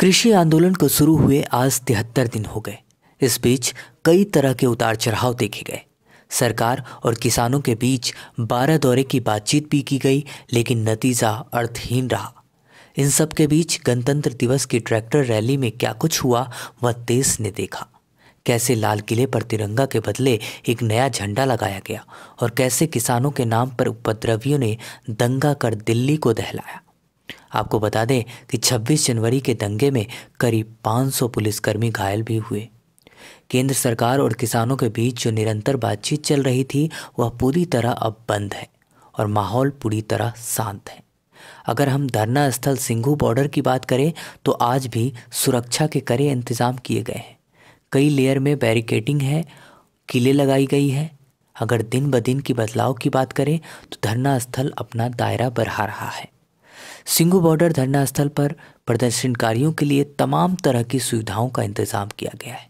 कृषि आंदोलन को शुरू हुए आज 73 दिन हो गए। इस बीच कई तरह के उतार चढ़ाव देखे गए। सरकार और किसानों के बीच 12 दौरे की बातचीत भी की गई, लेकिन नतीजा अर्थहीन रहा। इन सब के बीच गणतंत्र दिवस की ट्रैक्टर रैली में क्या कुछ हुआ वह देश ने देखा। कैसे लाल किले पर तिरंगा के बदले एक नया झंडा लगाया गया और कैसे किसानों के नाम पर उपद्रवियों ने दंगा कर दिल्ली को दहलाया। आपको बता दें कि 26 जनवरी के दंगे में करीब 500 पुलिसकर्मी घायल भी हुए। केंद्र सरकार और किसानों के बीच जो निरंतर बातचीत चल रही थी वह पूरी तरह अब बंद है और माहौल पूरी तरह शांत है। अगर हम धरना स्थल सिंघू बॉर्डर की बात करें तो आज भी सुरक्षा के कड़े इंतजाम किए गए हैं। कई लेयर में बैरिकेडिंग है, किले लगाई गई है। अगर दिन ब दिन की बदलाव की बात करें तो धरना स्थल अपना दायरा बढ़ा रहा है। सिंघू बॉर्डर धरना स्थल पर प्रदर्शनकारियों के लिए तमाम तरह की सुविधाओं का इंतजाम किया गया है।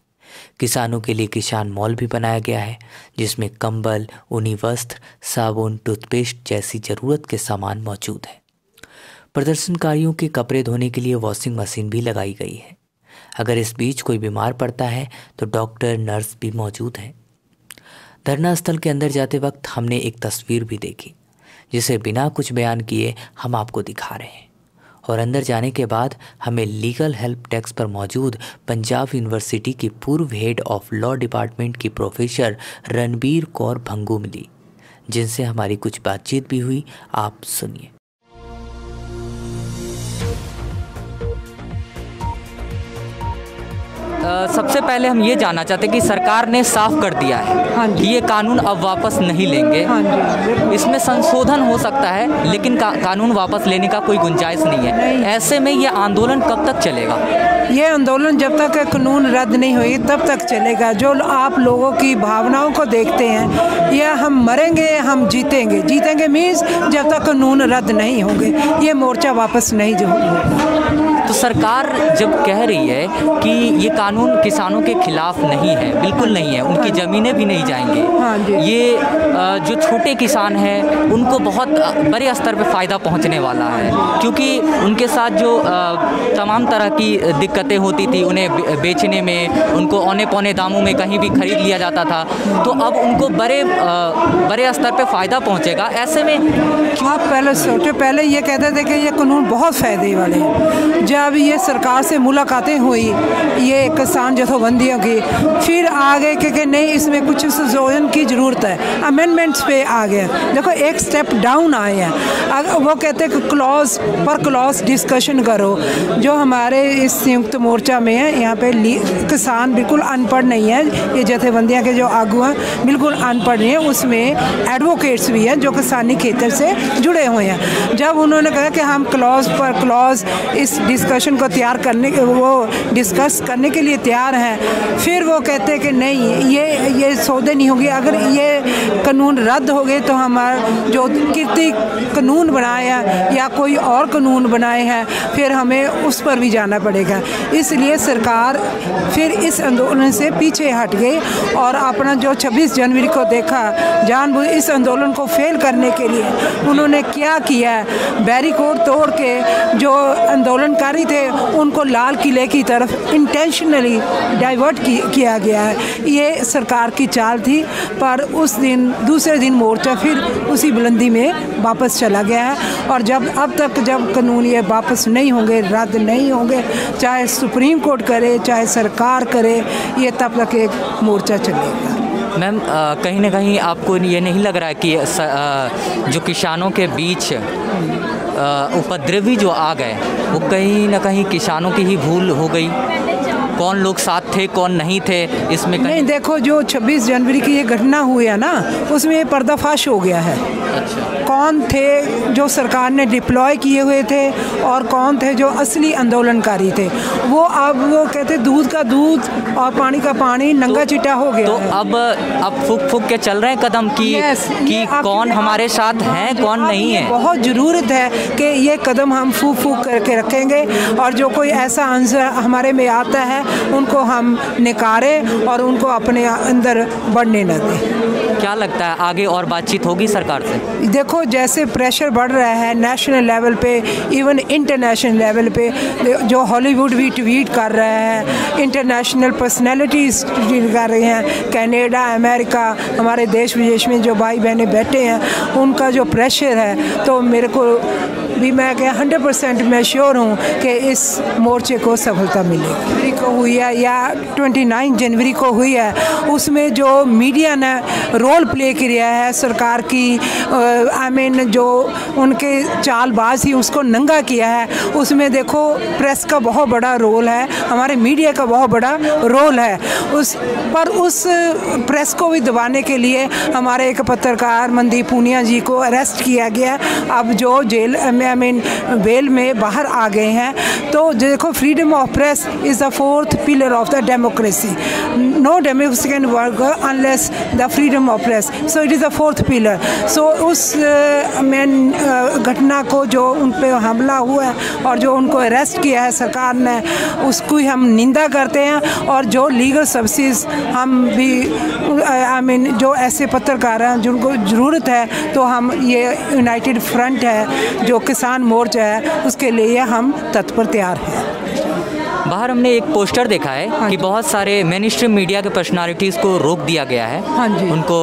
किसानों के लिए किसान मॉल भी बनाया गया है, जिसमें कंबल, ऊनी वस्त्र, साबुन, टूथपेस्ट जैसी ज़रूरत के सामान मौजूद हैं। प्रदर्शनकारियों के कपड़े धोने के लिए वॉशिंग मशीन भी लगाई गई है। अगर इस बीच कोई बीमार पड़ता है तो डॉक्टर, नर्स भी मौजूद हैं। धरना स्थल के अंदर जाते वक्त हमने एक तस्वीर भी देखी, जिसे बिना कुछ बयान किए हम आपको दिखा रहे हैं। और अंदर जाने के बाद हमें लीगल हेल्प डेस्क पर मौजूद पंजाब यूनिवर्सिटी की पूर्व हेड ऑफ लॉ डिपार्टमेंट की प्रोफेसर रणबीर कौर भंगू मिली, जिनसे हमारी कुछ बातचीत भी हुई। आप सुनिए। सबसे पहले हम ये जानना चाहते हैं कि सरकार ने साफ कर दिया है कि ये कानून अब वापस नहीं लेंगे। इसमें संशोधन हो सकता है, लेकिन कानून वापस लेने का कोई गुंजाइश नहीं है। ऐसे में ये आंदोलन कब तक चलेगा? ये आंदोलन जब तक कानून रद्द नहीं होगी तब तक चलेगा। जो आप लोगों की भावनाओं को देखते हैं, या हम मरेंगे हम जीतेंगे, जीतेंगे मीन्स जब तक कानून रद्द नहीं होंगे ये मोर्चा वापस नहीं होगा। तो सरकार जब कह रही है कि ये कानून किसानों के खिलाफ नहीं है, बिल्कुल नहीं है, उनकी ज़मीनें भी नहीं जाएंगे, ये जो छोटे किसान हैं उनको बहुत बड़े स्तर पे फ़ायदा पहुंचने वाला है, क्योंकि उनके साथ जो तमाम तरह की दिक्कतें होती थी, उन्हें बेचने में, उनको औने पौने दामों में कहीं भी खरीद लिया जाता था, तो अब उनको बड़े स्तर पे फ़ायदा पहुँचेगा। ऐसे में आप पहले सोचो, पहले ये कहते थे कि ये कानून बहुत फ़ायदे वाले हैं। जब ये सरकार से मुलाकातें हुई ये किसान जथेबंदियों की, फिर आगे कि नहीं इसमें कुछ संशोधन की ज़रूरत है, अमेंडमेंट्स पे आ गए। देखो एक स्टेप डाउन आए हैं। वो कहते हैं कि क्लॉज पर क्लॉज डिस्कशन करो। जो हमारे इस संयुक्त मोर्चा में है, यहाँ पे किसान बिल्कुल अनपढ़ नहीं है, ये जथेबंदियाँ के जो आगू हैं बिल्कुल अनपढ़ नहीं है। उसमें एडवोकेट्स भी हैं जो किसानी क्षेत्र से जुड़े हुए हैं। जब उन्होंने कहा कि हम क्लॉज पर क्लॉज इस डिस्कशन को डिस्कस करने के लिए तैयार हैं, फिर वो कहते हैं कि नहीं ये सौदे नहीं होगी। अगर ये कानून रद्द हो गए तो हमारा जो कीर्ति कानून बनाया या कोई और कानून बनाए हैं फिर हमें उस पर भी जाना पड़ेगा। इसलिए सरकार फिर इस आंदोलन से पीछे हट गई और अपना जो 26 जनवरी को देखा, जानबूझ इस आंदोलन को फेल करने के लिए उन्होंने क्या किया, बैरिकेड तोड़ के जो आंदोलनकारी थे उनको लाल किले की तरफ इंटेंशनली डाइवर्ट किया गया है। ये सरकार की चाल थी, पर उस दिन दूसरे दिन मोर्चा फिर उसी बुलंदी में वापस चला गया है। और अब तक जब कानून ये वापस नहीं होंगे, रद्द नहीं होंगे, चाहे सुप्रीम कोर्ट करे चाहे सरकार करे, ये तब तक एक मोर्चा चलेगा। मैम, कहीं ना कहीं आपको ये नहीं लग रहा है कि जो किसानों के बीच उपद्रवी जो आ गए वो कहीं ना कहीं किसानों की ही भूल हो गई? कौन लोग साथ थे कौन नहीं थे इसमें नहीं, देखो जो 26 जनवरी की ये घटना हुई है ना, उसमें पर्दाफाश हो गया है। अच्छा। कौन थे जो सरकार ने डिप्लॉय किए हुए थे और कौन थे जो असली आंदोलनकारी थे। वो अब वो कहते दूध का दूध और पानी का पानी नंगा चिट्टा हो गया। तो है। अब फूक के चल रहे हैं कदम कि कौन हमारे साथ हैं कौन नहीं है। बहुत ज़रूरत है कि ये कदम हम फूक करके रखेंगे और जो कोई ऐसा आंसर हमारे में आता है हैं उनको हम नकारें और उनको अपने अंदर बढ़ने न दें। क्या लगता है आगे और बातचीत होगी सरकार से? देखो जैसे प्रेशर बढ़ रहा है नेशनल लेवल पे, इवन इंटरनेशनल लेवल पे, जो हॉलीवुड भी ट्वीट कर रहा है, इंटरनेशनल पर्सनैलिटीज़ ट्वीट कर रही हैं, कनाडा, अमेरिका, हमारे देश विदेश में जो भाई बहनें बैठे हैं उनका जो प्रेशर है, तो मेरे को भी मैं क्या 100% मैं श्योर हूँ कि इस मोर्चे को सफलता मिलेगी। जनवरी को हुई है या 29 जनवरी को हुई है, उसमें जो मीडिया ने रोल प्ले किया है सरकार की, आई मीन जो उनके चालबाज थी उसको नंगा किया है, उसमें देखो प्रेस का बहुत बड़ा रोल है, हमारे मीडिया का बहुत बड़ा रोल है। उस प्रेस को भी दबाने के लिए हमारे एक पत्रकार मनदीप पूनिया जी को अरेस्ट किया गया, अब जो जेल में बेल में बाहर आ गए हैं। तो देखो freedom of press is the 4th pillar of the democracy. No democracy can work unless the freedom of press, so it is the 4th pillar. So उस घटना को जो उन पर हमला हुआ है और जो उनको अरेस्ट किया है सरकार ने, उसको ही हम निंदा करते हैं। और जो लीगल सर्विसेज हम भी आई मीन जो ऐसे पत्रकार हैं जिनको ज़रूरत है, तो हम ये यूनाइटेड फ्रंट है जो किसान मोर्चा है, उसके लिए हम तत्पर तैयार हैं। बाहर हमने एक पोस्टर देखा है कि बहुत सारे मेन स्ट्रीम मीडिया के पर्सनालिटीज़ को रोक दिया गया है। हाँ जी। उनको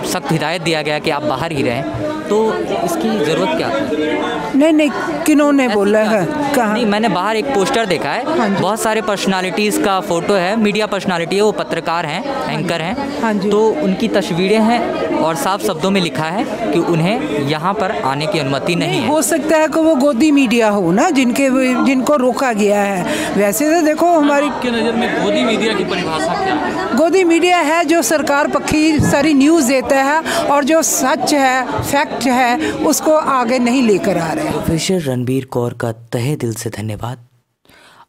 सख्त हिदायत दिया गया कि आप बाहर ही रहें, तो इसकी ज़रूरत क्या थी? नहीं, किन्होंने बोला है? कहाँ? नहीं, मैंने बाहर एक पोस्टर देखा है। हाँ, बहुत सारे पर्सनालिटीज़ का फ़ोटो है, मीडिया पर्सनालिटी है, वो पत्रकार हैं, एंकर हैं। हाँ जी। तो उनकी तस्वीरें हैं और साफ शब्दों में लिखा है कि उन्हें यहाँ पर आने की अनुमति नहीं है। हो सकता है कि वो गोदी मीडिया हो ना, जिनको रोका गया है। वैसे तो देखो हमारी आपके नज़र में गोदी मीडिया की परिभाषा क्या है? गोदी मीडिया है जो सरकार पक्षी सारी न्यूज़ देता है और जो सच है, फैक्ट है, उसको आगे नहीं लेकर आ रहे हैं। प्रोफेसर रणबीर कौर का तहे दिल से धन्यवाद।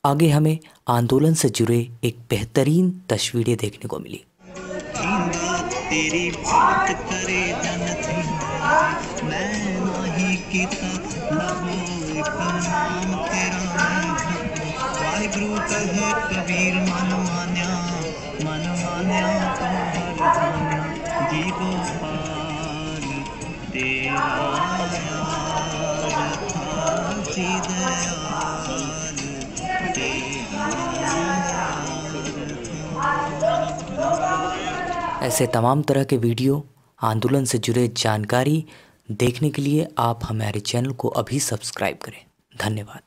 आगे हमें आंदोलन से जुड़े एक बेहतरीन तस्वीरें देखने को मिली। तेरी बात करे जनती मैं नहीं कीता लबो एक नाम तेरा वाहिगुरु कहे कबीर मन मान्या तो हर जाना जी गोपाल तेरा यार था जी दयाल तेरा। ऐसे तमाम तरह के वीडियो, आंदोलन से जुड़े जानकारी देखने के लिए आप हमारे चैनल को अभी सब्सक्राइब करें। धन्यवाद।